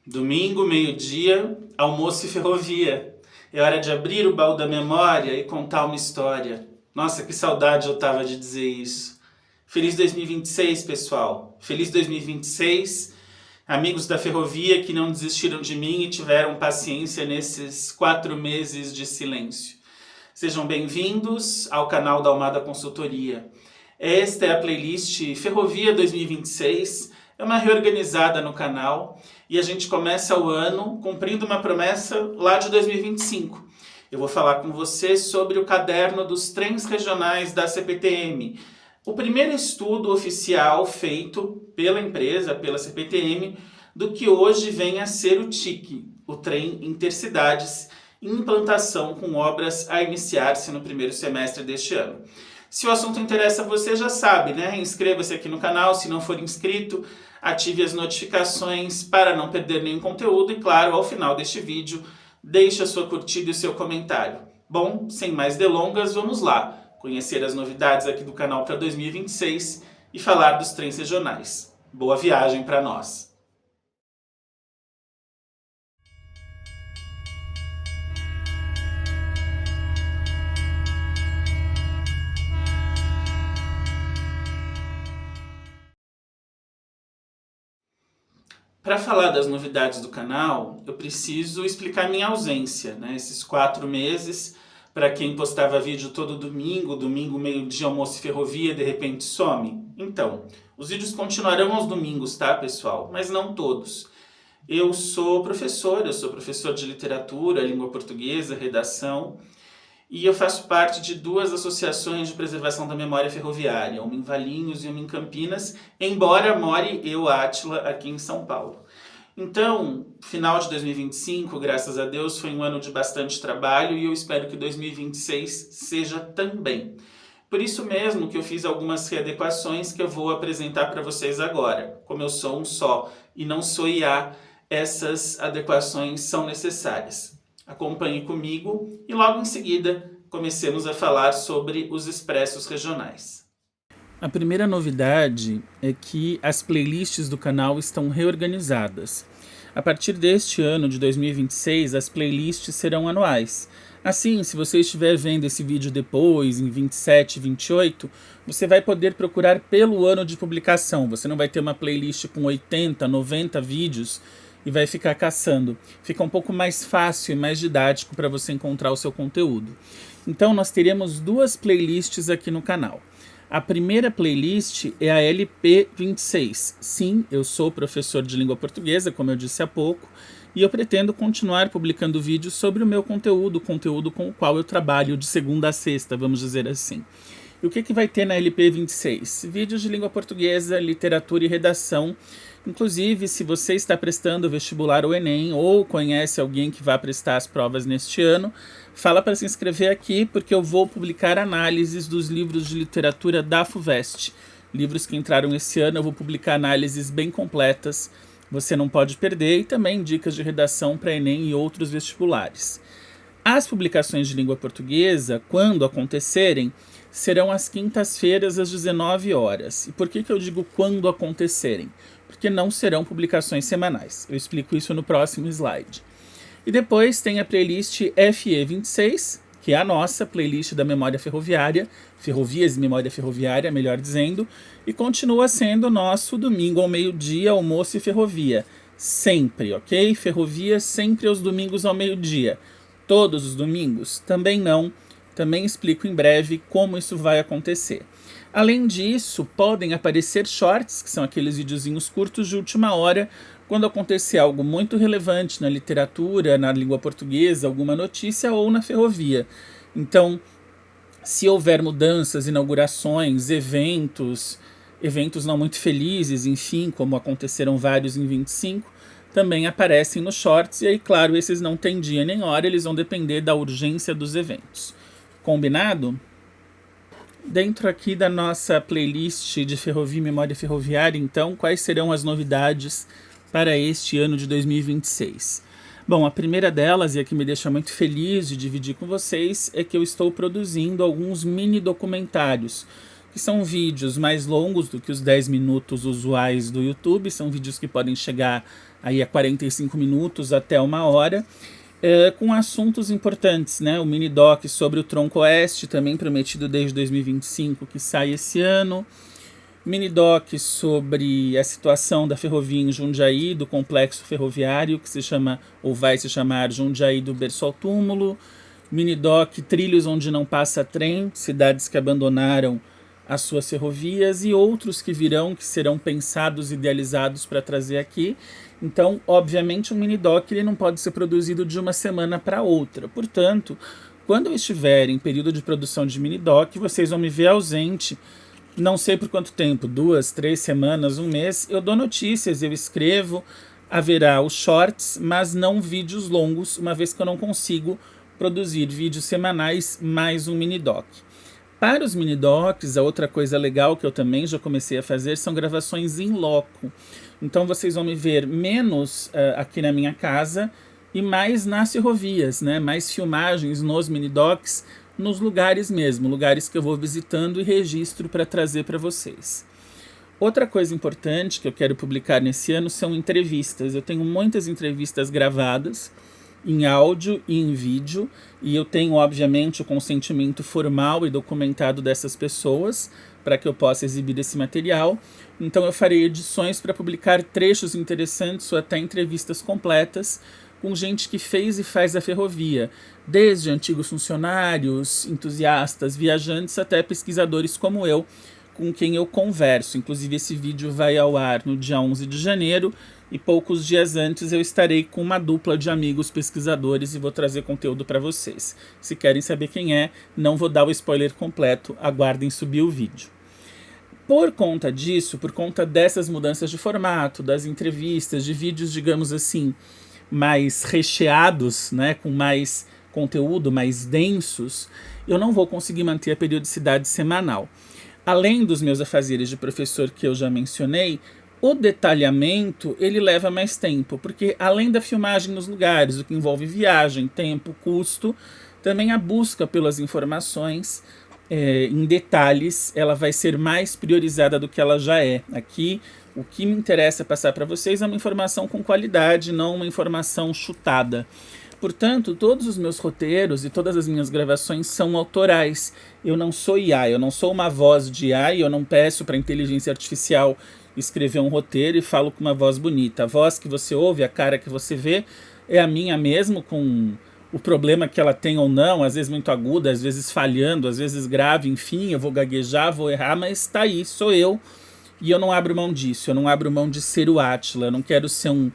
Domingo, meio-dia, almoço e ferrovia. É hora de abrir o baú da memória e contar uma história. Nossa, que saudade eu tava de dizer isso. Feliz 2026, pessoal. Feliz 2026. Amigos da ferrovia que não desistiram de mim e tiveram paciência nesses 4 meses de silêncio. Sejam bem-vindos ao canal da Almada Consultoria. Esta é a playlist Ferrovia 2026, é uma reorganizada no canal e a gente começa o ano cumprindo uma promessa lá de 2025. Eu vou falar com você sobre o caderno dos trens regionais da CPTM, o primeiro estudo oficial feito pela empresa, pela CPTM, do que hoje vem a ser o TIC, o Trem Intercidades, em implantação com obras a iniciar-se no primeiro semestre deste ano. Se o assunto interessa a você, já sabe, né? Inscreva-se aqui no canal, se não for inscrito, ative as notificações para não perder nenhum conteúdo e, claro, ao final deste vídeo, deixe a sua curtida e o seu comentário. Bom, sem mais delongas, vamos lá conhecer as novidades aqui do canal para 2026 e falar dos trens regionais. Boa viagem para nós! Para falar das novidades do canal, eu preciso explicar minha ausência, né? Esses 4 meses, para quem postava vídeo todo domingo, meio-dia, almoço e ferrovia, de repente some. Então, os vídeos continuarão aos domingos, tá, pessoal? Mas não todos. Eu sou professor de literatura, língua portuguesa, redação, e eu faço parte de 2 associações de preservação da memória ferroviária, uma em Valinhos e uma em Campinas, embora more eu, Átila, aqui em São Paulo. Então, final de 2025, graças a Deus, foi um ano de bastante trabalho e eu espero que 2026 seja também. Por isso mesmo que eu fiz algumas readequações que eu vou apresentar para vocês agora. Como eu sou um só e não sou IA, essas adequações são necessárias. Acompanhe comigo e logo em seguida comecemos a falar sobre os expressos regionais. A primeira novidade é que as playlists do canal estão reorganizadas. A partir deste ano de 2026, as playlists serão anuais. Assim, se você estiver vendo esse vídeo depois, em 27, 28, você vai poder procurar pelo ano de publicação. Você não vai ter uma playlist com 80, 90 vídeos e vai ficar caçando. Fica um pouco mais fácil e mais didático para você encontrar o seu conteúdo. Então nós teremos 2 playlists aqui no canal. A primeira playlist é a LP26. Sim, eu sou professor de língua portuguesa, como eu disse há pouco, e eu pretendo continuar publicando vídeos sobre o meu conteúdo, conteúdo com o qual eu trabalho de segunda a sexta, vamos dizer assim. E o que vai ter na LP26? Vídeos de língua portuguesa, literatura e redação. Inclusive, se você está prestando o vestibular ou Enem ou conhece alguém que vai prestar as provas neste ano, fala para se inscrever aqui porque eu vou publicar análises dos livros de literatura da FUVEST. Livros que entraram esse ano, eu vou publicar análises bem completas, você não pode perder, e também dicas de redação para Enem e outros vestibulares. As publicações de língua portuguesa, quando acontecerem, serão às quintas-feiras às 19 horas. E por que eu digo quando acontecerem? Porque não serão publicações semanais. Eu explico isso no próximo slide. E depois tem a playlist FE26, que é a nossa playlist da memória ferroviária, ferrovias e memória ferroviária, melhor dizendo, e continua sendo nosso domingo ao meio-dia, almoço e ferrovia. Sempre, ok? Ferrovia sempre aos domingos ao meio-dia. Todos os domingos? Também não. Também explico em breve como isso vai acontecer. Além disso, podem aparecer shorts, que são aqueles videozinhos curtos de última hora, quando acontecer algo muito relevante na literatura, na língua portuguesa, alguma notícia ou na ferrovia. Então, se houver mudanças, inaugurações, eventos não muito felizes, enfim, como aconteceram vários em 25, também aparecem nos shorts, e aí, claro, esses não têm dia nem hora, eles vão depender da urgência dos eventos. Combinado? Dentro aqui da nossa playlist de Ferrovia e Memória Ferroviária, então, quais serão as novidades para este ano de 2026? Bom, a primeira delas, e a que me deixa muito feliz de dividir com vocês, é que eu estou produzindo alguns mini documentários, que são vídeos mais longos do que os 10 minutos usuais do YouTube, são vídeos que podem chegar aí a 45 minutos até 1 hora, com assuntos importantes, né? O mini-doc sobre o Tronco Oeste, também prometido desde 2025, que sai esse ano. Mini-doc sobre a situação da ferrovia em Jundiaí, do complexo ferroviário, que se chama, ou vai se chamar, Jundiaí do Berço ao Túmulo. Mini-doc Trilhos onde não passa trem, cidades que abandonaram as suas ferrovias, e outros que virão, que serão pensados, idealizados para trazer aqui. Então, obviamente, um mini-doc ele não pode ser produzido de uma semana para outra. Portanto, quando eu estiver em período de produção de mini-doc, vocês vão me ver ausente, não sei por quanto tempo, 2, 3 semanas, 1 mês. Eu dou notícias, eu escrevo, haverá os shorts, mas não vídeos longos, uma vez que eu não consigo produzir vídeos semanais mais um mini-doc. Para os mini-docs, a outra coisa legal que eu também já comecei a fazer são gravações in loco. Então vocês vão me ver menos aqui na minha casa e mais nas ferrovias, né? Mais filmagens nos mini-docs, nos lugares mesmo, lugares que eu vou visitando e registro para trazer para vocês. Outra coisa importante que eu quero publicar nesse ano são entrevistas. Eu tenho muitas entrevistas gravadas, em áudio e em vídeo, e eu tenho, obviamente, o consentimento formal e documentado dessas pessoas para que eu possa exibir esse material. Então eu farei edições para publicar trechos interessantes ou até entrevistas completas com gente que fez e faz a ferrovia, desde antigos funcionários, entusiastas, viajantes, até pesquisadores como eu, com quem eu converso. Inclusive esse vídeo vai ao ar no dia 11 de janeiro, e poucos dias antes eu estarei com uma dupla de amigos pesquisadores e vou trazer conteúdo para vocês. Se querem saber quem é, não vou dar o spoiler completo, aguardem subir o vídeo. Por conta disso, por conta dessas mudanças de formato, das entrevistas, de vídeos, digamos assim, mais recheados, né, com mais conteúdo, mais densos, eu não vou conseguir manter a periodicidade semanal. Além dos meus afazeres de professor que eu já mencionei, o detalhamento ele leva mais tempo, porque além da filmagem nos lugares, o que envolve viagem, tempo, custo, também a busca pelas informações em detalhes, ela vai ser mais priorizada do que ela já é. Aqui, o que me interessa passar para vocês é uma informação com qualidade, não uma informação chutada. Portanto, todos os meus roteiros e todas as minhas gravações são autorais. Eu não sou IA, eu não sou uma voz de IA, e eu não peço para a inteligência artificial escrever um roteiro e falo com uma voz bonita. A voz que você ouve, a cara que você vê, é a minha mesmo, com o problema que ela tem ou não, às vezes muito aguda, às vezes falhando, às vezes grave, enfim, eu vou gaguejar, vou errar, mas está aí, sou eu, e eu não abro mão disso, eu não abro mão de ser o Átila, eu não quero ser um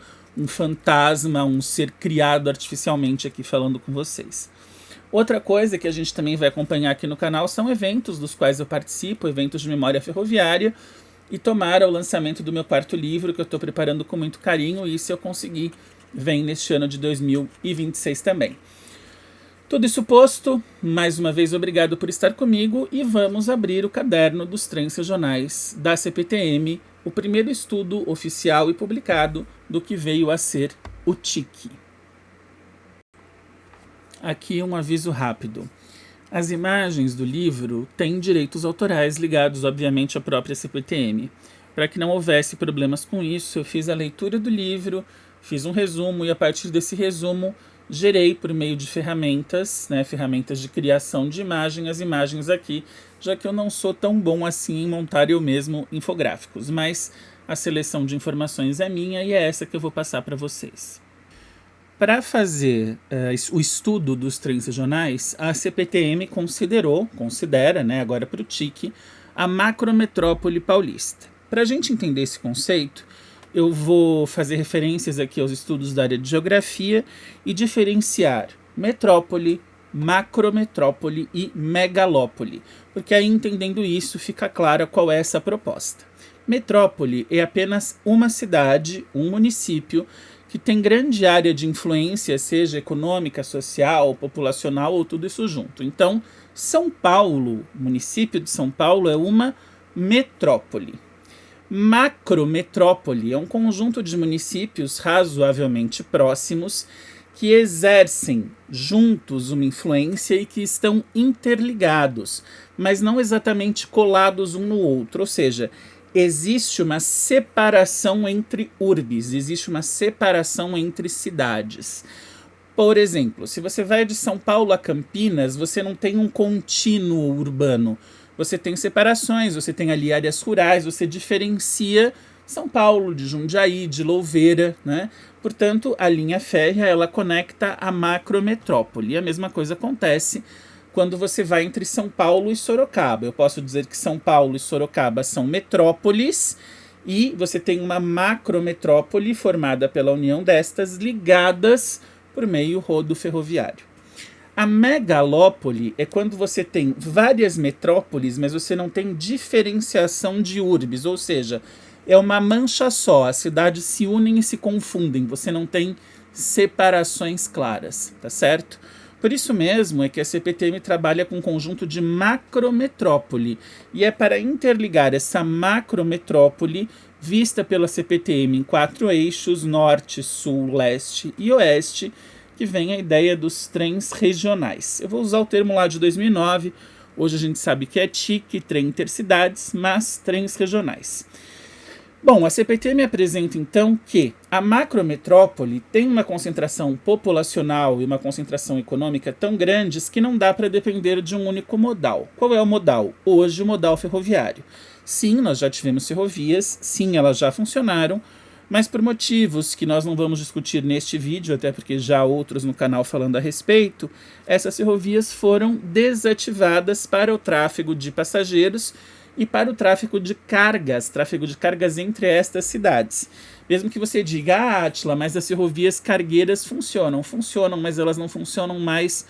fantasma, um ser criado artificialmente aqui falando com vocês. Outra coisa que a gente também vai acompanhar aqui no canal são eventos dos quais eu participo, eventos de memória ferroviária, e tomara o lançamento do meu 4º livro, que eu estou preparando com muito carinho, e se eu conseguir, vem neste ano de 2026 também. Tudo isso posto, mais uma vez obrigado por estar comigo, e vamos abrir o caderno dos trens regionais da CPTM, o primeiro estudo oficial e publicado do que veio a ser o TIC. Aqui um aviso rápido. As imagens do livro têm direitos autorais ligados, obviamente, à própria CPTM. Para que não houvesse problemas com isso, eu fiz a leitura do livro, fiz um resumo, e a partir desse resumo gerei por meio de ferramentas, né, ferramentas de criação de imagem, as imagens aqui, já que eu não sou tão bom assim em montar eu mesmo infográficos, mas a seleção de informações é minha e é essa que eu vou passar para vocês. Para fazer o estudo dos trens regionais, a CPTM considera, né, agora para o TIC, a macrometrópole paulista. Para a gente entender esse conceito, eu vou fazer referências aqui aos estudos da área de geografia e diferenciar metrópole, macrometrópole e megalópole, porque aí, entendendo isso, fica clara qual é essa proposta. Metrópole é apenas uma cidade, um município, que tem grande área de influência, seja econômica, social, populacional ou tudo isso junto. Então, São Paulo, o município de São Paulo, é uma metrópole. Macrometrópole é um conjunto de municípios razoavelmente próximos que exercem juntos uma influência e que estão interligados, mas não exatamente colados um no outro, ou seja, existe uma separação entre urbes, existe uma separação entre cidades. Por exemplo, se você vai de São Paulo a Campinas, você não tem um contínuo urbano. Você tem separações, você tem ali áreas rurais, você diferencia São Paulo de Jundiaí, de Louveira, né? Portanto, a linha férrea, ela conecta a macrometrópole. E a mesma coisa acontece quando você vai entre São Paulo e Sorocaba. Eu posso dizer que São Paulo e Sorocaba são metrópoles e você tem uma macrometrópole formada pela união destas, ligadas por meio rodo ferroviário. A megalópole é quando você tem várias metrópoles, mas você não tem diferenciação de urbes, ou seja, é uma mancha só, as cidades se unem e se confundem, você não tem separações claras, tá certo? Por isso mesmo é que a CPTM trabalha com um conjunto de macrometrópole, e é para interligar essa macrometrópole vista pela CPTM em 4 eixos, norte, sul, leste e oeste, que vem a ideia dos trens regionais. Eu vou usar o termo lá de 2009, hoje a gente sabe que é TIC, trem intercidades, mas trens regionais. Bom, a CPTM apresenta então que a macrometrópole tem uma concentração populacional e uma concentração econômica tão grandes que não dá para depender de um único modal. Qual é o modal? Hoje o modal ferroviário. Sim, nós já tivemos ferrovias, sim, elas já funcionaram, mas por motivos que nós não vamos discutir neste vídeo, até porque já há outros no canal falando a respeito, essas ferrovias foram desativadas para o tráfego de passageiros e para o tráfego de cargas entre estas cidades. Mesmo que você diga, Átila, mas as ferrovias cargueiras funcionam, mas elas não funcionam mais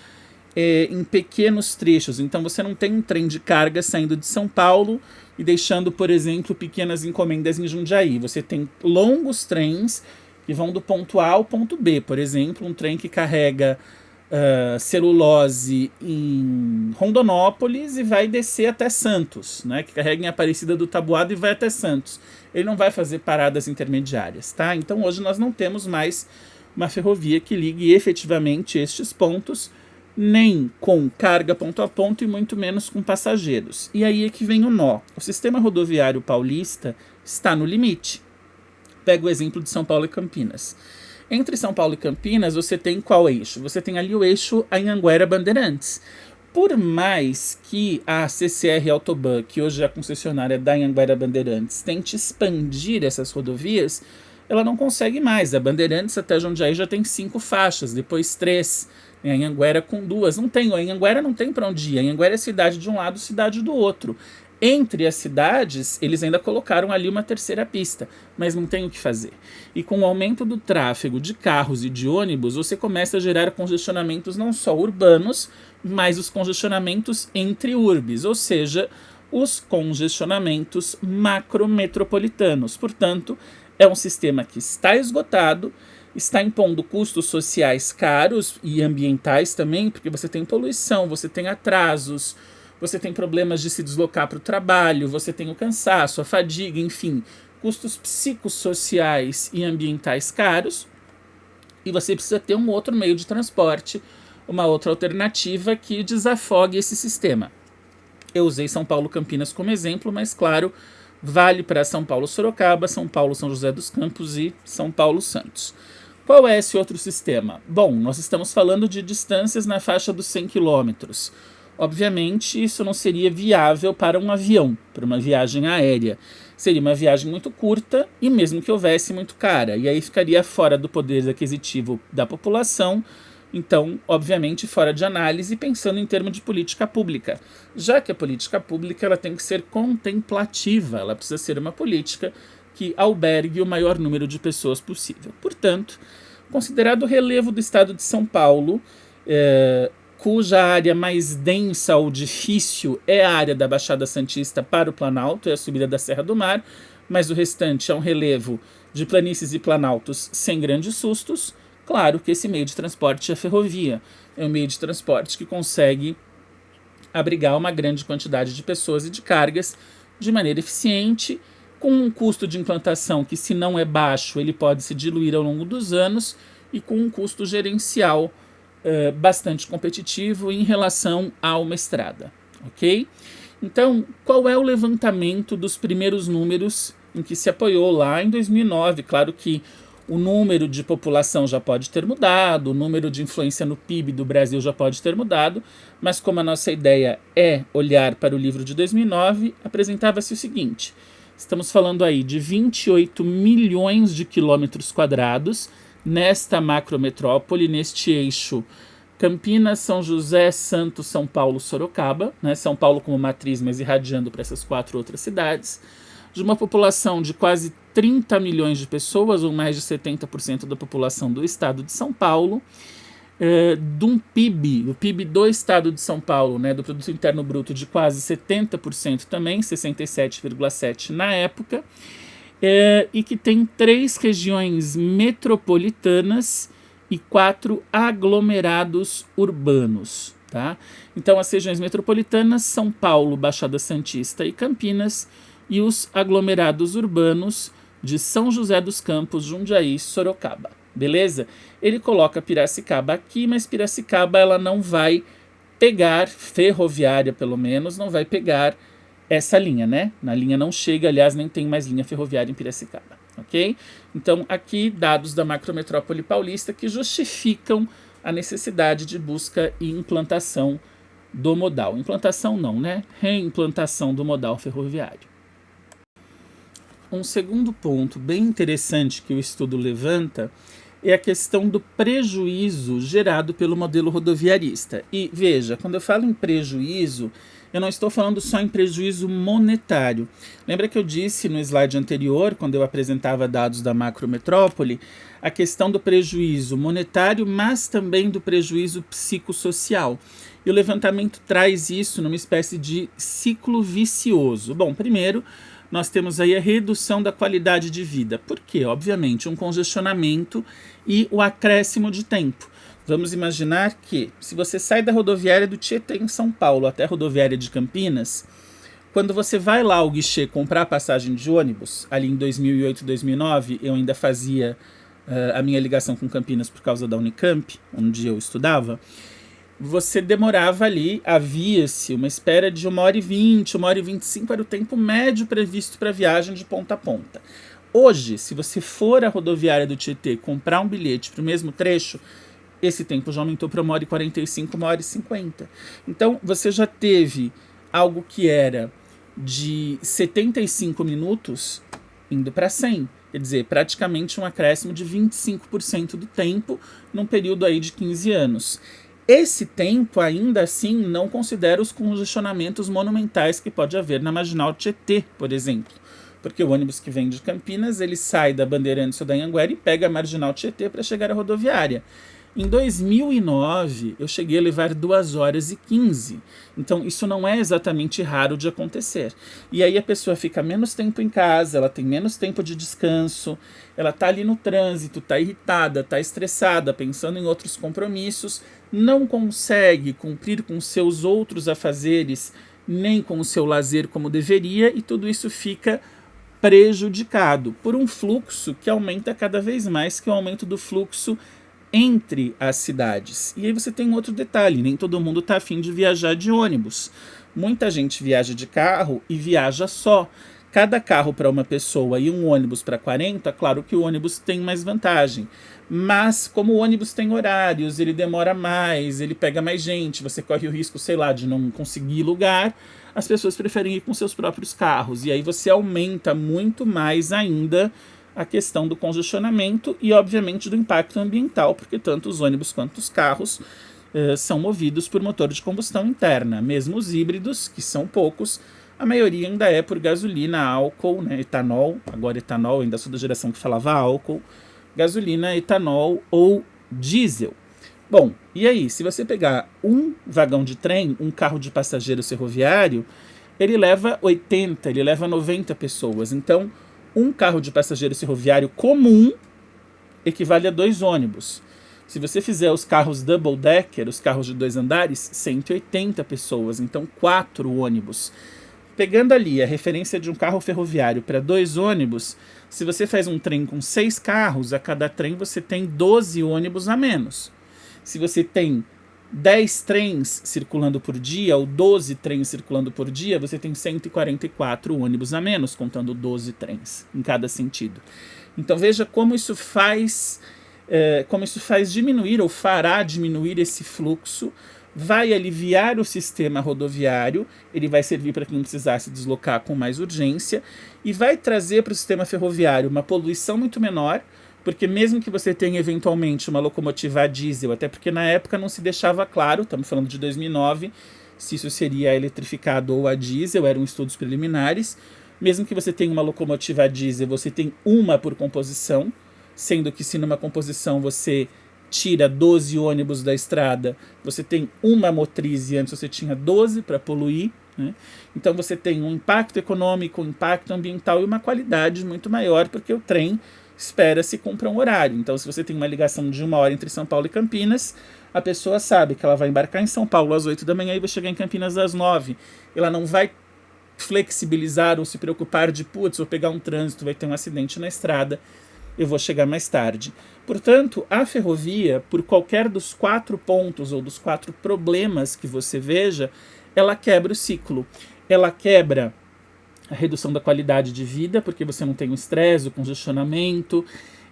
em pequenos trechos. Então você não tem um trem de carga saindo de São Paulo e deixando, por exemplo, pequenas encomendas em Jundiaí. Você tem longos trens que vão do ponto A ao ponto B. Por exemplo, um trem que carrega celulose em Rondonópolis e vai descer até Santos, né? Que carrega em Aparecida do Taboado e vai até Santos. Ele não vai fazer paradas intermediárias, tá? Então hoje nós não temos mais uma ferrovia que ligue efetivamente estes pontos, nem com carga ponto a ponto e muito menos com passageiros. E aí é que vem o nó. O sistema rodoviário paulista está no limite. Pega o exemplo de São Paulo e Campinas. Entre São Paulo e Campinas, você tem qual eixo? Você tem ali o eixo Anhanguera-Bandeirantes. Por mais que a CCR Autoban, que hoje é a concessionária da Anhanguera-Bandeirantes, tente expandir essas rodovias, ela não consegue mais. A Bandeirantes até Jundiaí já tem 5 faixas, depois 3. A Anhanguera com 2. Não tem, a Anhanguera não tem para onde ir. A Anhanguera é cidade de um lado, cidade do outro. Entre as cidades, eles ainda colocaram ali uma terceira pista, mas não tem o que fazer. E com o aumento do tráfego de carros e de ônibus, você começa a gerar congestionamentos não só urbanos, mas os congestionamentos entre urbes, ou seja, os congestionamentos macrometropolitanos. Portanto, é um sistema que está esgotado, está impondo custos sociais caros e ambientais também, porque você tem poluição, você tem atrasos, você tem problemas de se deslocar para o trabalho, você tem o cansaço, a fadiga, enfim, custos psicossociais e ambientais caros, e você precisa ter um outro meio de transporte, uma outra alternativa que desafogue esse sistema. Eu usei São Paulo-Campinas como exemplo, mas claro, vale para São Paulo-Sorocaba, São Paulo-São José dos Campos e São Paulo-Santos. Qual é esse outro sistema? Bom, nós estamos falando de distâncias na faixa dos 100 quilômetros. Obviamente, isso não seria viável para um avião, para uma viagem aérea. Seria uma viagem muito curta e mesmo que houvesse muito cara. E aí ficaria fora do poder aquisitivo da população, então, obviamente, fora de análise, pensando em termos de política pública. Já que a política pública ela tem que ser contemplativa, ela precisa ser uma política que albergue o maior número de pessoas possível. Portanto, considerado o relevo do estado de São Paulo, cuja área mais densa ou difícil é a área da Baixada Santista para o Planalto, é a subida da Serra do Mar, mas o restante é um relevo de planícies e planaltos sem grandes sustos. Claro que esse meio de transporte é a ferrovia, é um meio de transporte que consegue abrigar uma grande quantidade de pessoas e de cargas de maneira eficiente, com um custo de implantação que, se não é baixo, ele pode se diluir ao longo dos anos e com um custo gerencial bastante competitivo em relação a uma estrada, ok? Então, qual é o levantamento dos primeiros números em que se apoiou lá em 2009? Claro que o número de população já pode ter mudado, o número de influência no PIB do Brasil já pode ter mudado, mas como a nossa ideia é olhar para o livro de 2009, apresentava-se o seguinte: estamos falando aí de 28 milhões de quilômetros quadrados nesta macrometrópole, neste eixo Campinas, São José, Santos, São Paulo, Sorocaba, né? São Paulo como matriz, mas irradiando para essas 4 outras cidades, de uma população de quase 30 milhões de pessoas, ou mais de 70% da população do estado de São Paulo, de um PIB, o PIB do estado de São Paulo, né, do Produto Interno Bruto, de quase 70% também, 67,7% na época, e que tem 3 regiões metropolitanas e 4 aglomerados urbanos. Tá? Então, as regiões metropolitanas, São Paulo, Baixada Santista e Campinas, e os aglomerados urbanos de São José dos Campos, Jundiaí e Sorocaba. Beleza? Ele coloca Piracicaba aqui, mas Piracicaba ela não vai pegar, ferroviária pelo menos, não vai pegar essa linha, né? Na linha não chega, aliás, nem tem mais linha ferroviária em Piracicaba. Ok? Então, aqui dados da macrometrópole paulista que justificam a necessidade de busca e implantação do modal. Implantação não, né? Reimplantação do modal ferroviário. Um segundo ponto bem interessante que o estudo levanta é a questão do prejuízo gerado pelo modelo rodoviarista. E veja, quando eu falo em prejuízo, eu não estou falando só em prejuízo monetário. Lembra que eu disse no slide anterior, quando eu apresentava dados da macrometrópole, a questão do prejuízo monetário, mas também do prejuízo psicossocial. E o levantamento traz isso numa espécie de ciclo vicioso. Bom, primeiro, nós temos aí a redução da qualidade de vida. Por quê? Obviamente, um congestionamento e o acréscimo de tempo. Vamos imaginar que, se você sai da rodoviária do Tietê em São Paulo até a rodoviária de Campinas, quando você vai lá ao guichê comprar passagem de ônibus, ali em 2008, 2009, eu ainda fazia a minha ligação com Campinas por causa da Unicamp, onde eu estudava, você demorava ali, havia-se uma espera de 1h20, 1h25 era o tempo médio previsto para a viagem de ponta a ponta. Hoje, se você for à rodoviária do Tietê comprar um bilhete para o mesmo trecho, esse tempo já aumentou para 1h45, 1h50. Então, você já teve algo que era de 75 minutos indo para 100. Quer dizer, praticamente um acréscimo de 25% do tempo num período aí de 15 anos. Esse tempo, ainda assim, não considera os congestionamentos monumentais que pode haver na Marginal Tietê, por exemplo. Porque o ônibus que vem de Campinas, ele sai da Bandeirantes ou da Anhanguera e pega a Marginal Tietê para chegar à rodoviária. Em 2009, eu cheguei a levar 2h15. Então, isso não é exatamente raro de acontecer. E aí a pessoa fica menos tempo em casa, ela tem menos tempo de descanso, ela está ali no trânsito, está irritada, está estressada, pensando em outros compromissos, não consegue cumprir com seus outros afazeres, nem com o seu lazer como deveria, e tudo isso fica prejudicado por um fluxo que aumenta cada vez mais, que é o aumento do fluxo entre as cidades. E aí você tem um outro detalhe, nem todo mundo está afim de viajar de ônibus. Muita gente viaja de carro e viaja só. Cada carro para uma pessoa e um ônibus para 40, claro que o ônibus tem mais vantagem. Mas como o ônibus tem horários, ele demora mais, ele pega mais gente, você corre o risco, sei lá, de não conseguir lugar, as pessoas preferem ir com seus próprios carros. E aí você aumenta muito mais ainda a questão do congestionamento e, obviamente, do impacto ambiental, porque tanto os ônibus quanto os carros são movidos por motor de combustão interna. Mesmo os híbridos, que são poucos, a maioria ainda é por gasolina, álcool, né, etanol. Agora etanol, ainda sou da geração que falava álcool. Gasolina, etanol ou diesel. Bom, e aí, se você pegar um vagão de trem, um carro de passageiro ferroviário, ele leva 80, ele leva 90 pessoas. Então, um carro de passageiro ferroviário comum equivale a 2 ônibus. Se você fizer os carros double decker, os carros de 2 andares, 180 pessoas, então 4 ônibus. Pegando ali a referência de um carro ferroviário para 2 ônibus, se você faz um trem com 6 carros, a cada trem você tem 12 ônibus a menos. Se você tem 10 trens circulando por dia, ou 12 trens circulando por dia, você tem 144 ônibus a menos, contando 12 trens em cada sentido. Então veja como isso faz diminuir ou fará diminuir esse fluxo, vai aliviar o sistema rodoviário, ele vai servir para quem precisar se deslocar com mais urgência e vai trazer para o sistema ferroviário uma poluição muito menor, porque mesmo que você tenha eventualmente uma locomotiva a diesel, até porque na época não se deixava claro, estamos falando de 2009, se isso seria eletrificado ou a diesel, eram estudos preliminares, mesmo que você tenha uma locomotiva a diesel, você tem uma por composição, sendo que se numa composição você tira 12 ônibus da estrada, você tem uma motriz e antes você tinha 12 para poluir, né? Então você tem um impacto econômico, um impacto ambiental e uma qualidade muito maior, porque o trem espera-se cumpra um horário. Então se você tem uma ligação de 1 hora entre São Paulo e Campinas, a pessoa sabe que ela vai embarcar em São Paulo às 8 da manhã e vai chegar em Campinas às 9. Ela não vai flexibilizar ou se preocupar de, putz, vou pegar um trânsito, vai ter um acidente na estrada, eu vou chegar mais tarde. Portanto, a ferrovia, por qualquer dos 4 pontos ou dos 4 problemas que você veja, ela quebra o ciclo. Ela quebra a redução da qualidade de vida, porque você não tem o estresse, o congestionamento.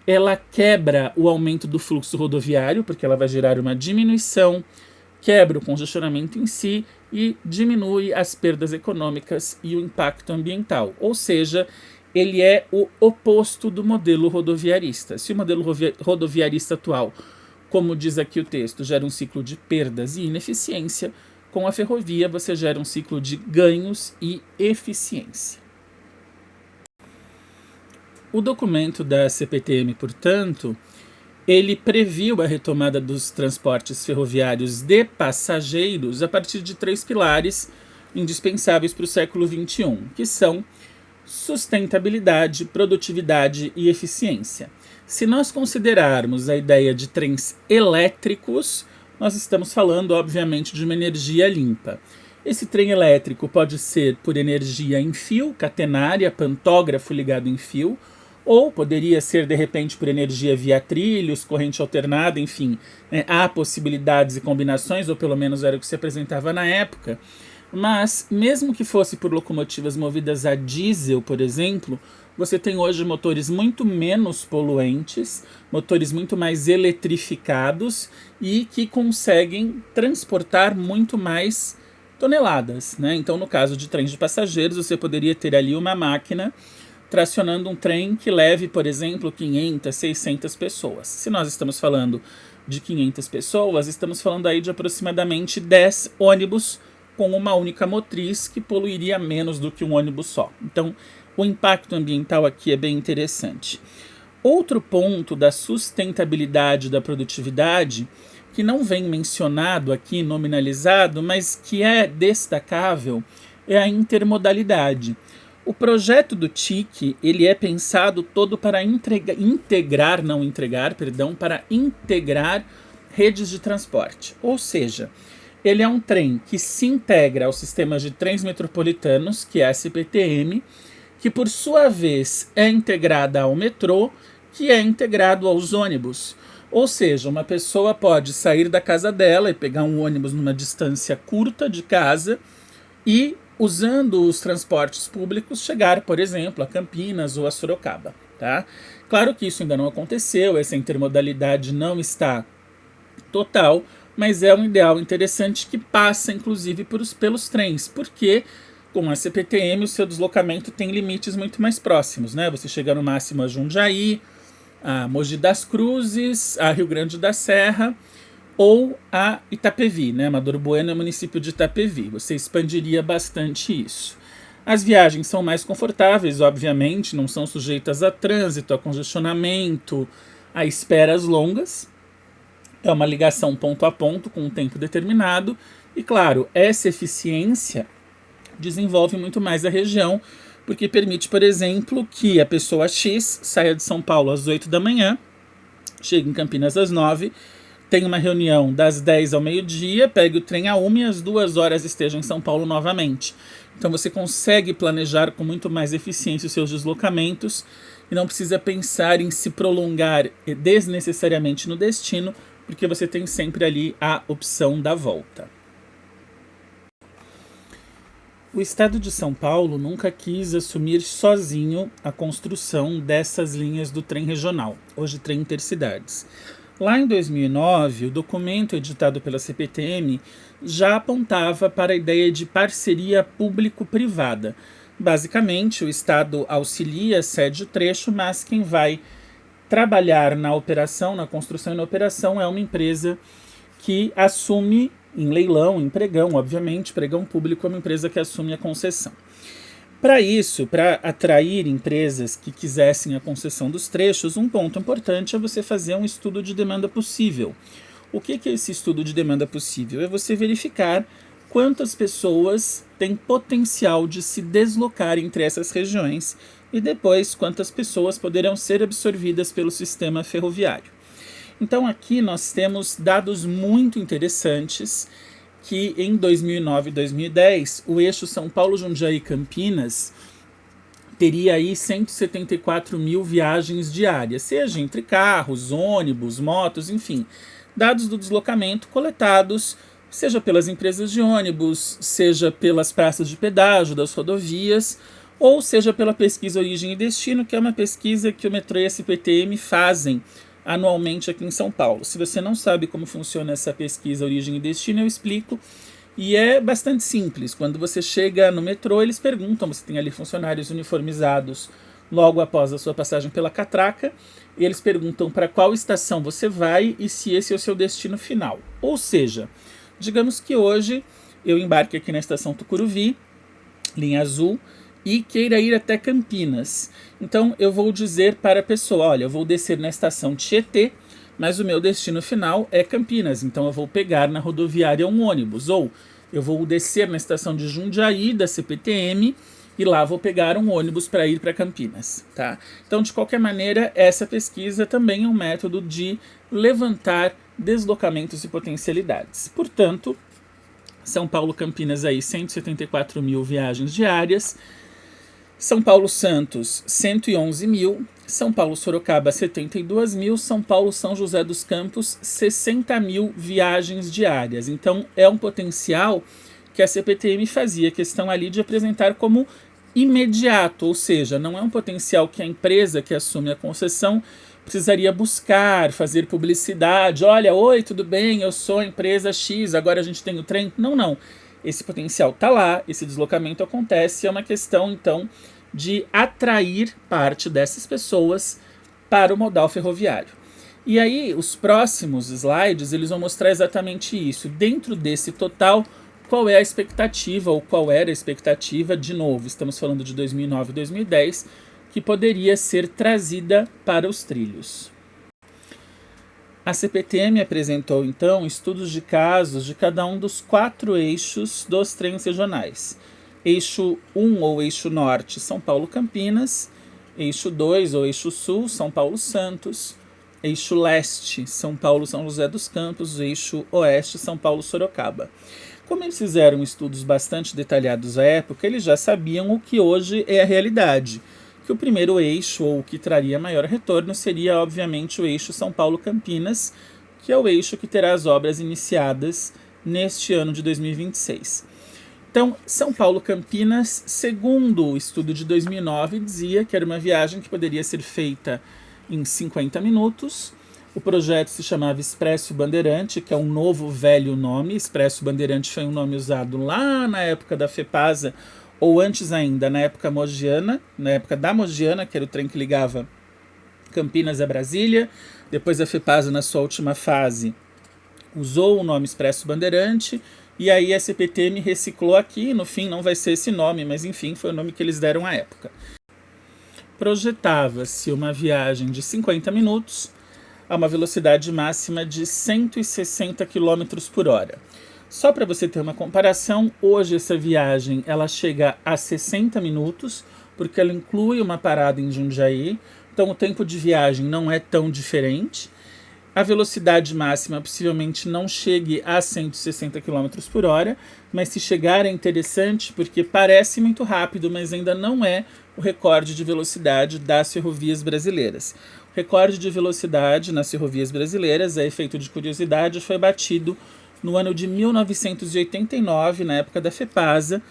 Ela quebra o aumento do fluxo rodoviário, porque ela vai gerar uma diminuição, quebra o congestionamento em si e diminui as perdas econômicas e o impacto ambiental. Ou seja, ele é o oposto do modelo rodoviarista. Se o modelo rodoviarista atual, como diz aqui o texto, gera um ciclo de perdas e ineficiência, com a ferrovia você gera um ciclo de ganhos e eficiência. O documento da CPTM, portanto, ele previu a retomada dos transportes ferroviários de passageiros a partir de 3 pilares indispensáveis para o século XXI, que são sustentabilidade, produtividade e eficiência. Se nós considerarmos a ideia de trens elétricos, nós estamos falando, obviamente, de uma energia limpa. Esse trem elétrico pode ser por energia em fio, catenária, pantógrafo ligado em fio, ou poderia ser, de repente, por energia via trilhos, corrente alternada, enfim, né? Há possibilidades e combinações, ou pelo menos era o que se apresentava na época. Mas, mesmo que fosse por locomotivas movidas a diesel, por exemplo, você tem hoje motores muito menos poluentes, motores muito mais eletrificados e que conseguem transportar muito mais toneladas, né? Então, no caso de trens de passageiros, você poderia ter ali uma máquina tracionando um trem que leve, por exemplo, 500, 600 pessoas. Se nós estamos falando de 500 pessoas, estamos falando aí de aproximadamente 10 ônibus com uma única motriz que poluiria menos do que um ônibus só. Então, o impacto ambiental aqui é bem interessante. Outro ponto da sustentabilidade da produtividade, que não vem mencionado aqui, nominalizado, mas que é destacável, é a intermodalidade. O projeto do TIC, ele é pensado todo para integrar redes de transporte. Ou seja, ele é um trem que se integra aos sistemas de trens metropolitanos, que é a CPTM, que por sua vez é integrada ao metrô, que é integrado aos ônibus. Ou seja, uma pessoa pode sair da casa dela e pegar um ônibus numa distância curta de casa e, usando os transportes públicos, chegar, por exemplo, a Campinas ou a Sorocaba. Tá? Claro que isso ainda não aconteceu, essa intermodalidade não está total, mas é um ideal interessante que passa, inclusive, pelos trens, porque com a CPTM o seu deslocamento tem limites muito mais próximos, né? Você chega no máximo a Jundiaí, a Mogi das Cruzes, a Rio Grande da Serra ou a Itapevi, né? Amador Bueno é o município de Itapevi. Você expandiria bastante isso. As viagens são mais confortáveis, obviamente, não são sujeitas a trânsito, a congestionamento, a esperas longas. É uma ligação ponto a ponto com um tempo determinado. E, claro, essa eficiência desenvolve muito mais a região, porque permite, por exemplo, que a pessoa X saia de São Paulo às 8 da manhã, chegue em Campinas às 9, tenha uma reunião das 10 ao meio-dia, pegue o trem a 1 e às 2 horas esteja em São Paulo novamente. Então você consegue planejar com muito mais eficiência os seus deslocamentos e não precisa pensar em se prolongar desnecessariamente no destino, porque você tem sempre ali a opção da volta. O estado de São Paulo nunca quis assumir sozinho a construção dessas linhas do trem regional, hoje trem intercidades. Lá em 2009, o documento editado pela CPTM já apontava para a ideia de parceria público-privada. Basicamente, o Estado auxilia, cede o trecho, mas quem vai trabalhar na operação, na construção e na operação, é uma empresa que assume em leilão, em pregão, obviamente, pregão público é uma empresa que assume a concessão. Para isso, para atrair empresas que quisessem a concessão dos trechos, um ponto importante é você fazer um estudo de demanda possível. O que é esse estudo de demanda possível? É você verificar quantas pessoas têm potencial de se deslocar entre essas regiões e depois quantas pessoas poderão ser absorvidas pelo sistema ferroviário. Então aqui nós temos dados muito interessantes que em 2009 e 2010 o eixo São Paulo, Jundiaí, Campinas teria aí 174 mil viagens diárias, seja entre carros, ônibus, motos, enfim, dados do deslocamento coletados, seja pelas empresas de ônibus, seja pelas praças de pedágio das rodovias, ou seja pela pesquisa Origem e Destino, que é uma pesquisa que o metrô e a CPTM fazem anualmente aqui em São Paulo. Se você não sabe como funciona essa pesquisa Origem e Destino, eu explico. E é bastante simples. Quando você chega no metrô, eles perguntam, você tem ali funcionários uniformizados logo após a sua passagem pela catraca, e eles perguntam para qual estação você vai e se esse é o seu destino final. Ou seja, digamos que hoje eu embarque aqui na estação Tucuruvi, linha azul, e queira ir até Campinas. Então eu vou dizer para a pessoa, olha, eu vou descer na estação Tietê, mas o meu destino final é Campinas, então eu vou pegar na rodoviária um ônibus, ou eu vou descer na estação de Jundiaí da CPTM e lá vou pegar um ônibus para ir para Campinas, tá? Então, de qualquer maneira, essa pesquisa também é um método de levantar deslocamentos e potencialidades. Portanto, São Paulo-Campinas aí 174 mil viagens diárias, São Paulo-Santos, 111 mil, São Paulo-Sorocaba, 72 mil, São Paulo-São José dos Campos, 60 mil viagens diárias. Então, é um potencial que a CPTM fazia questão ali de apresentar como imediato, ou seja, não é um potencial que a empresa que assume a concessão precisaria buscar, fazer publicidade. Olha, oi, tudo bem, eu sou a empresa X, agora a gente tem o trem. Não, não. Esse potencial está lá, esse deslocamento acontece, é uma questão, então, de atrair parte dessas pessoas para o modal ferroviário. E aí, os próximos slides, eles vão mostrar exatamente isso. Dentro desse total, qual é a expectativa, ou qual era a expectativa, de novo, estamos falando de 2009 e 2010, que poderia ser trazida para os trilhos. A CPTM apresentou, então, estudos de casos de cada um dos 4 eixos dos trens regionais. Eixo 1 ou eixo norte, São Paulo-Campinas. Eixo 2 ou eixo sul, São Paulo-Santos. Eixo leste, São Paulo-São José dos Campos. Eixo oeste, São Paulo-Sorocaba. Como eles fizeram estudos bastante detalhados à época, eles já sabiam o que hoje é a realidade. Que o primeiro eixo, ou o que traria maior retorno, seria obviamente o eixo São Paulo-Campinas, que é o eixo que terá as obras iniciadas neste ano de 2026. Então, São Paulo-Campinas, segundo o estudo de 2009, dizia que era uma viagem que poderia ser feita em 50 minutos. O projeto se chamava Expresso Bandeirante, que é um novo velho nome. Expresso Bandeirante foi um nome usado lá na época da FEPASA, ou antes ainda, na época mogiana, na época da Mogiana, que era o trem que ligava Campinas a Brasília. Depois a FEPASA, na sua última fase, usou o nome Expresso Bandeirante, e aí a CPTM reciclou aqui, no fim não vai ser esse nome, mas enfim, foi o nome que eles deram à época. Projetava-se uma viagem de 50 minutos a uma velocidade máxima de 160 km por hora. Só para você ter uma comparação, hoje essa viagem ela chega a 60 minutos, porque ela inclui uma parada em Jundiaí, então o tempo de viagem não é tão diferente. A velocidade máxima possivelmente não chegue a 160 km por hora, mas se chegar é interessante porque parece muito rápido, mas ainda não é o recorde de velocidade das ferrovias brasileiras. recorde de velocidade nas ferrovias brasileiras, a efeito de curiosidade, foi batido no ano de 1989, na época da FEPASA,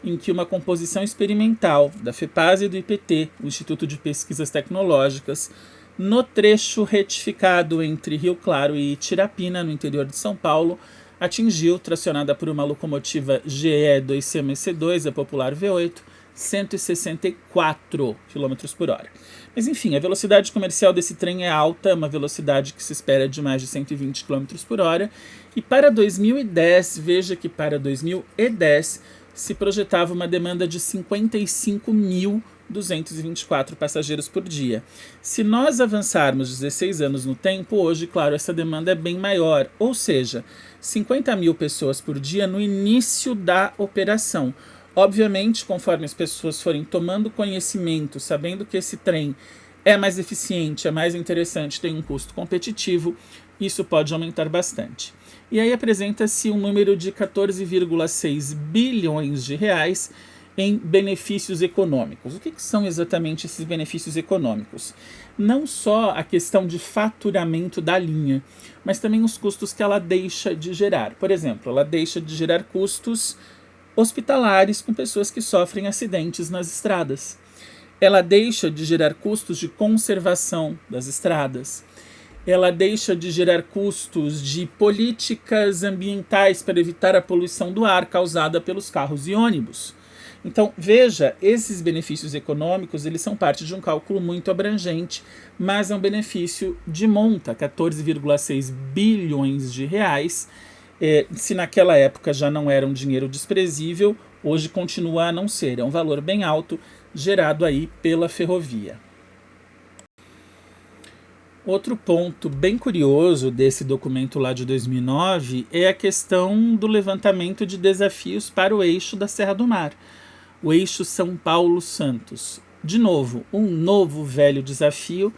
em que uma composição experimental da FEPASA e do IPT, o Instituto de Pesquisas Tecnológicas, no trecho retificado entre Rio Claro e Tirapina, no interior de São Paulo, atingiu, tracionada por uma locomotiva GE 2CMC2, a popular V8, 164 km por hora. Mas enfim, a velocidade comercial desse trem é alta, uma velocidade que se espera de mais de 120 km por hora. E para 2010, veja que para 2010 se projetava uma demanda de 55.224 passageiros por dia. Se nós avançarmos 16 anos no tempo, hoje, claro, essa demanda é bem maior, ou seja, 50 mil pessoas por dia no início da operação. Obviamente, conforme as pessoas forem tomando conhecimento, sabendo que esse trem é mais eficiente, é mais interessante, tem um custo competitivo, isso pode aumentar bastante. E aí apresenta-se um número de 14,6 bilhões de reais em benefícios econômicos. O que são exatamente esses benefícios econômicos? Não só a questão de faturamento da linha, mas também os custos que ela deixa de gerar. Por exemplo, ela deixa de gerar custos hospitalares com pessoas que sofrem acidentes nas estradas. Ela deixa de gerar custos de conservação das estradas. Ela deixa de gerar custos de políticas ambientais para evitar a poluição do ar causada pelos carros e ônibus. Então, veja, esses benefícios econômicos, eles são parte de um cálculo muito abrangente, mas é um benefício de monta, 14,6 bilhões de reais. Se naquela época já não era um dinheiro desprezível, hoje continua a não ser. É um valor bem alto gerado aí pela ferrovia. Outro ponto bem curioso desse documento lá de 2009 é a questão do levantamento de desafios para o eixo da Serra do Mar, o eixo São Paulo-Santos. De novo, um novo velho desafio,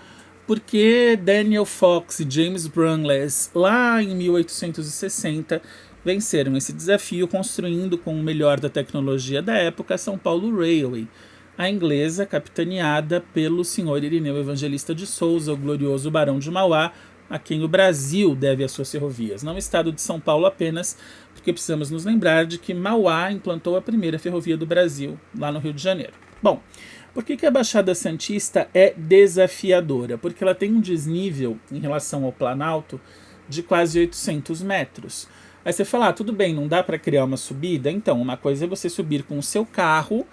porque Daniel Fox e James Brunles, lá em 1860, venceram esse desafio construindo com o melhor da tecnologia da época a São Paulo Railway, a inglesa capitaneada pelo senhor Irineu Evangelista de Souza, o glorioso Barão de Mauá, a quem o Brasil deve as suas ferrovias, não o estado de São Paulo apenas, porque precisamos nos lembrar de que Mauá implantou a primeira ferrovia do Brasil, lá no Rio de Janeiro. Bom, por que a Baixada Santista é desafiadora? Porque ela tem um desnível em relação ao Planalto de quase 800 metros. Aí você fala, tudo bem, não dá para criar uma subida? Então, uma coisa é você subir com o seu carro,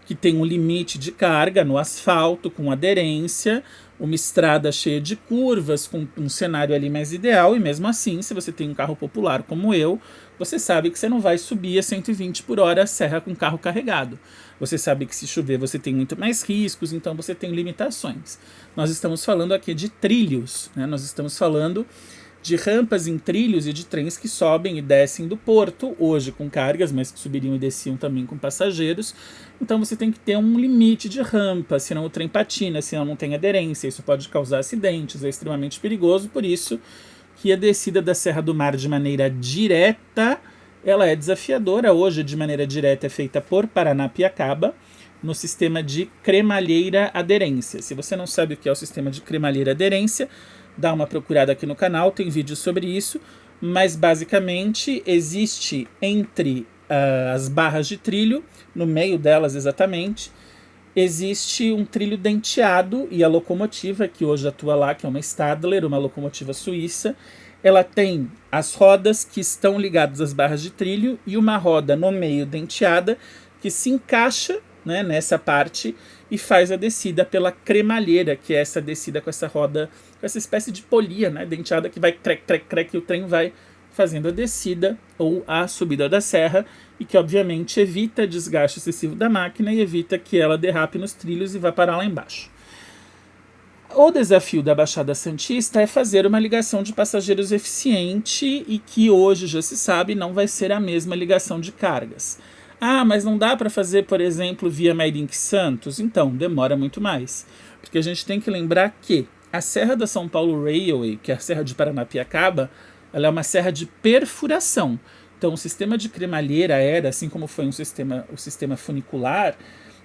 que tem um limite de carga no asfalto, com aderência, uma estrada cheia de curvas, com um cenário ali mais ideal, e mesmo assim, se você tem um carro popular como eu, você sabe que você não vai subir a 120 por hora a serra com carro carregado. Você sabe que se chover você tem muito mais riscos, então você tem limitações. Nós estamos falando aqui de trilhos, né? Nós estamos falando de rampas em trilhos e de trens que sobem e descem do porto, hoje com cargas, mas que subiriam e desciam também com passageiros. Então você tem que ter um limite de rampa, senão o trem patina, senão não tem aderência, isso pode causar acidentes, é extremamente perigoso, por isso que a descida da Serra do Mar de maneira direta, ela é desafiadora. Hoje, de maneira direta, é feita por Paranapiacaba, no sistema de cremalheira aderência. Se você não sabe o que é o sistema de cremalheira aderência, dá uma procurada aqui no canal, tem vídeo sobre isso, mas basicamente existe entre as barras de trilho, no meio delas exatamente, existe um trilho denteado e a locomotiva que hoje atua lá, que é uma Stadler, uma locomotiva suíça, ela tem as rodas que estão ligadas às barras de trilho e uma roda no meio denteada que se encaixa, né, nessa parte e faz a descida pela cremalheira, que é essa descida com essa roda, com essa espécie de polia, né, denteada que vai crec, crec, crec, e o trem vai fazendo a descida ou a subida da serra e que obviamente evita desgaste excessivo da máquina e evita que ela derrape nos trilhos e vá parar lá embaixo. O desafio da Baixada Santista é fazer uma ligação de passageiros eficiente e que hoje já se sabe não vai ser a mesma ligação de cargas. Mas não dá para fazer, por exemplo, via Mairink Santos? Então, demora muito mais. Porque a gente tem que lembrar que a Serra da São Paulo Railway, que é a Serra de Paranapiacaba, ela é uma serra de perfuração. Então, o sistema de cremalheira era, assim como foi o sistema funicular,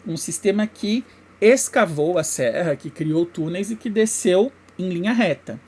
um sistema que escavou a serra, que criou túneis e que desceu em linha reta.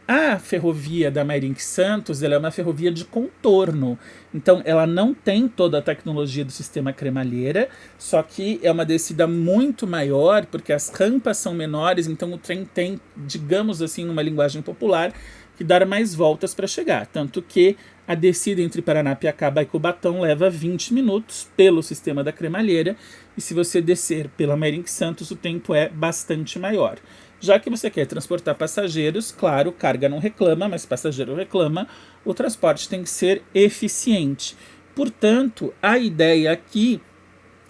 A ferrovia da Mairinque Santos, ela é uma ferrovia de contorno, então ela não tem toda a tecnologia do sistema cremalheira, só que é uma descida muito maior, porque as rampas são menores, então o trem tem, digamos assim, numa linguagem popular, que dar mais voltas para chegar, tanto que a descida entre Paranapiacaba e Cubatão leva 20 minutos pelo sistema da cremalheira, e se você descer pela Mairinque Santos, o tempo é bastante maior. Já que você quer transportar passageiros, claro, carga não reclama, mas passageiro reclama, o transporte tem que ser eficiente. Portanto, a ideia aqui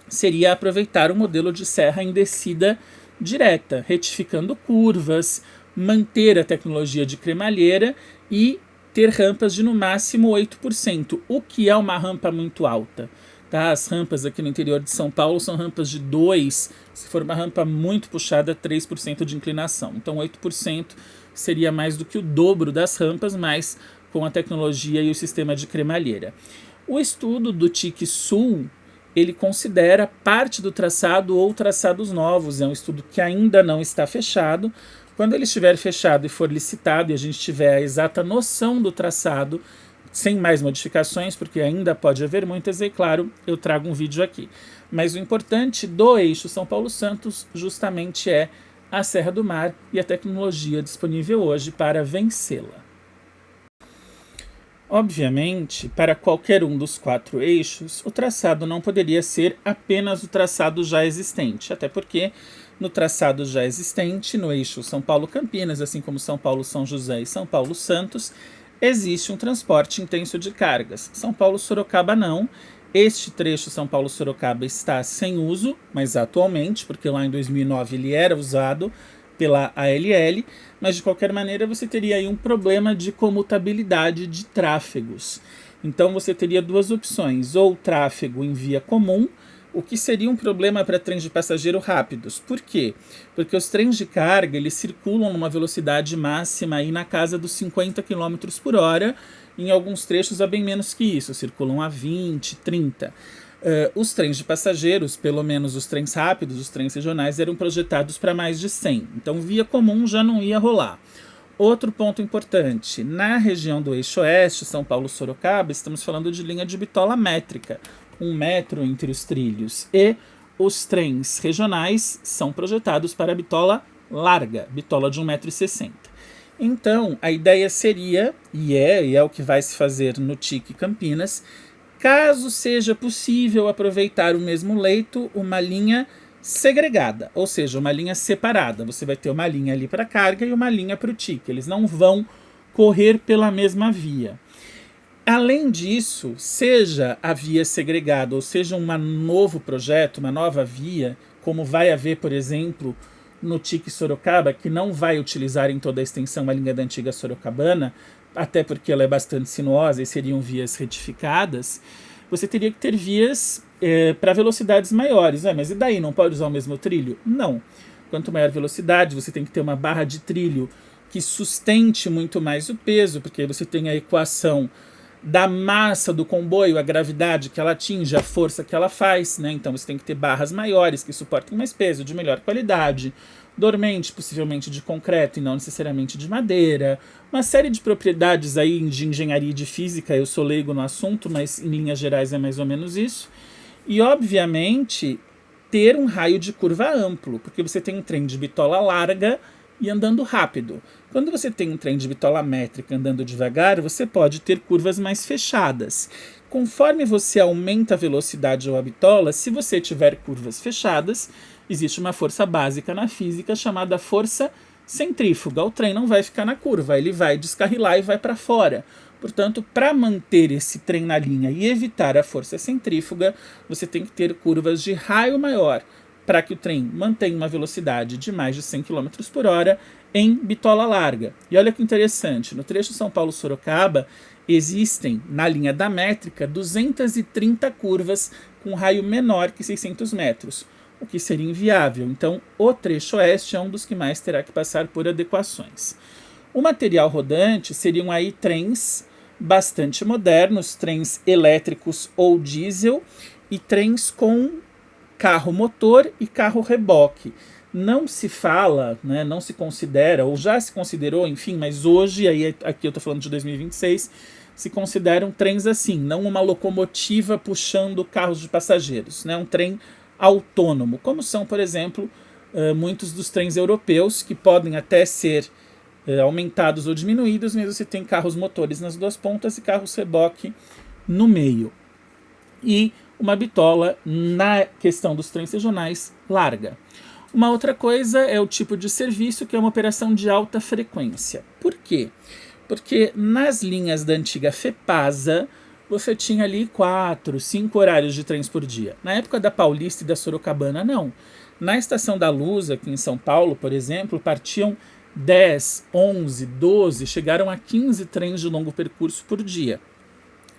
seria aproveitar o modelo de serra em descida direta, retificando curvas, manter a tecnologia de cremalheira e ter rampas de no máximo 8%, o que é uma rampa muito alta. Tá? As rampas aqui no interior de São Paulo são rampas de 2%, se for uma rampa muito puxada, 3% de inclinação. Então 8% seria mais do que o dobro das rampas, mas com a tecnologia e o sistema de cremalheira. O estudo do TIC Sul, ele considera parte do traçado ou traçados novos. É um estudo que ainda não está fechado. Quando ele estiver fechado e for licitado e a gente tiver a exata noção do traçado, sem mais modificações, porque ainda pode haver muitas, e claro, eu trago um vídeo aqui. Mas o importante do eixo São Paulo-Santos justamente é a Serra do Mar e a tecnologia disponível hoje para vencê-la. Obviamente, para qualquer um dos 4 eixos, o traçado não poderia ser apenas o traçado já existente, até porque no traçado já existente, no eixo São Paulo-Campinas, assim como São Paulo-São José e São Paulo-Santos, existe um transporte intenso de cargas. São Paulo-Sorocaba não. Este trecho São Paulo-Sorocaba está sem uso, mas atualmente, porque lá em 2009 ele era usado pela ALL, mas de qualquer maneira você teria aí um problema de comutabilidade de tráfegos. Então você teria 2 opções, ou tráfego em via comum, o que seria um problema para trens de passageiro rápidos. Por quê? Porque os trens de carga eles circulam numa velocidade máxima aí na casa dos 50 km por hora, em alguns trechos a bem menos que isso, circulam a 20, 30. Os trens de passageiros, pelo menos os trens rápidos, os trens regionais, eram projetados para mais de 100. Então via comum já não ia rolar. Outro ponto importante, na região do eixo oeste, São Paulo-Sorocaba, estamos falando de linha de bitola métrica, 1 metro entre os trilhos, e os trens regionais são projetados para bitola larga, bitola de 1,60 m. Então, a ideia seria, e é o que vai se fazer no TIC Campinas, caso seja possível aproveitar o mesmo leito, uma linha segregada, ou seja, uma linha separada. Você vai ter uma linha ali para carga e uma linha para o TIC. Eles não vão correr pela mesma via. Além disso, seja a via segregada ou seja um novo projeto, uma nova via, como vai haver, por exemplo, no TIC Sorocaba, que não vai utilizar em toda a extensão a linha da antiga Sorocabana, até porque ela é bastante sinuosa e seriam vias retificadas, você teria que ter vias para velocidades maiores. Mas e daí, não pode usar o mesmo trilho? Não. Quanto maior velocidade, você tem que ter uma barra de trilho que sustente muito mais o peso, porque aí você tem a equação da massa do comboio, a gravidade que ela atinge, a força que ela faz, né? Então você tem que ter barras maiores que suportem mais peso, de melhor qualidade, dormente, possivelmente de concreto e não necessariamente de madeira, uma série de propriedades aí de engenharia e de física. Eu sou leigo no assunto, mas em linhas gerais é mais ou menos isso. E obviamente ter um raio de curva amplo, porque você tem um trem de bitola larga e andando rápido. Quando você tem um trem de bitola métrica andando devagar, você pode ter curvas mais fechadas. Conforme você aumenta a velocidade ou a bitola, se você tiver curvas fechadas, existe uma força básica na física chamada força centrífuga. O trem não vai ficar na curva, ele vai descarrilar e vai para fora. Portanto, para manter esse trem na linha e evitar a força centrífuga, você tem que ter curvas de raio maior, para que o trem mantenha uma velocidade de mais de 100 km por hora em bitola larga. E olha que interessante, no trecho São Paulo-Sorocaba, existem, na linha da métrica, 230 curvas com raio menor que 600 metros, o que seria inviável. Então, o trecho oeste é um dos que mais terá que passar por adequações. O material rodante seriam aí trens bastante modernos, trens elétricos ou diesel, e trens com carro motor e carro reboque. não se fala, né, não se considera, ou já se considerou, enfim, mas hoje, aí aqui eu estou falando de 2026, se consideram trens assim, não uma locomotiva puxando carros de passageiros, né, um trem autônomo, como são, por exemplo, muitos dos trens europeus, que podem até ser aumentados ou diminuídos, mas você tem carros motores nas duas pontas e carros reboque no meio. E uma bitola na questão dos trens regionais larga. Uma outra coisa é o tipo de serviço, que é uma operação de alta frequência. Por quê? Porque nas linhas da antiga FEPASA, você tinha ali 4, 5 horários de trens por dia. Na época da Paulista e da Sorocabana, não. Na Estação da Luz, aqui em São Paulo, por exemplo, partiam 10, 11, 12, chegaram a 15 trens de longo percurso por dia.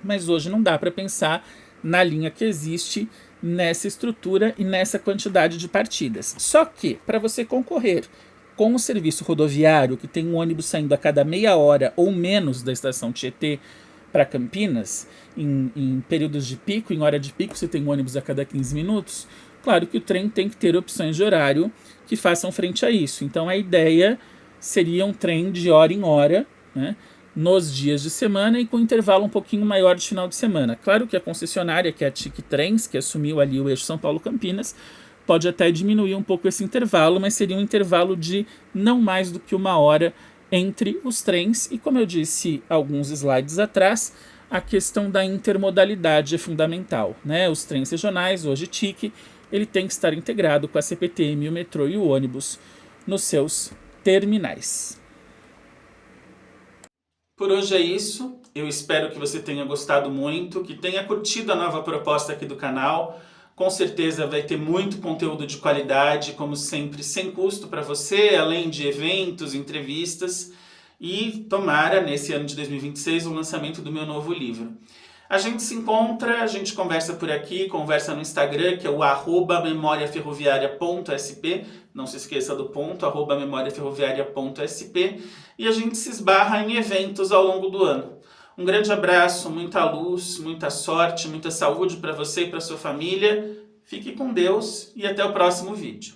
Mas hoje não dá para pensar na linha que existe, nessa estrutura e nessa quantidade de partidas. Só que, para você concorrer com o serviço rodoviário, que tem um ônibus saindo a cada meia hora ou menos da estação Tietê para Campinas, em períodos de pico, em hora de pico, você tem um ônibus a cada 15 minutos, claro que o trem tem que ter opções de horário que façam frente a isso. Então a ideia seria um trem de hora em hora, né, nos dias de semana e com intervalo um pouquinho maior de final de semana. Claro que a concessionária, que é a TIC Trens, que assumiu ali o eixo São Paulo-Campinas, pode até diminuir um pouco esse intervalo, mas seria um intervalo de não mais do que 1 hora entre os trens. E como eu disse alguns slides atrás, a questão da intermodalidade é fundamental, né? Os trens regionais, hoje TIC, ele tem que estar integrado com a CPTM, o metrô e o ônibus nos seus terminais. Por hoje é isso. Eu espero que você tenha gostado muito, que tenha curtido a nova proposta aqui do canal. Com certeza vai ter muito conteúdo de qualidade, como sempre, sem custo para você, além de eventos, entrevistas. E tomara, nesse ano de 2026, o lançamento do meu novo livro. A gente se encontra, a gente conversa por aqui, conversa no Instagram, que é o @memoriaferroviaria.sp, não se esqueça do ponto, @memoriaferroviaria.sp, e a gente se esbarra em eventos ao longo do ano. Um grande abraço, muita luz, muita sorte, muita saúde para você e para sua família. Fique com Deus e até o próximo vídeo.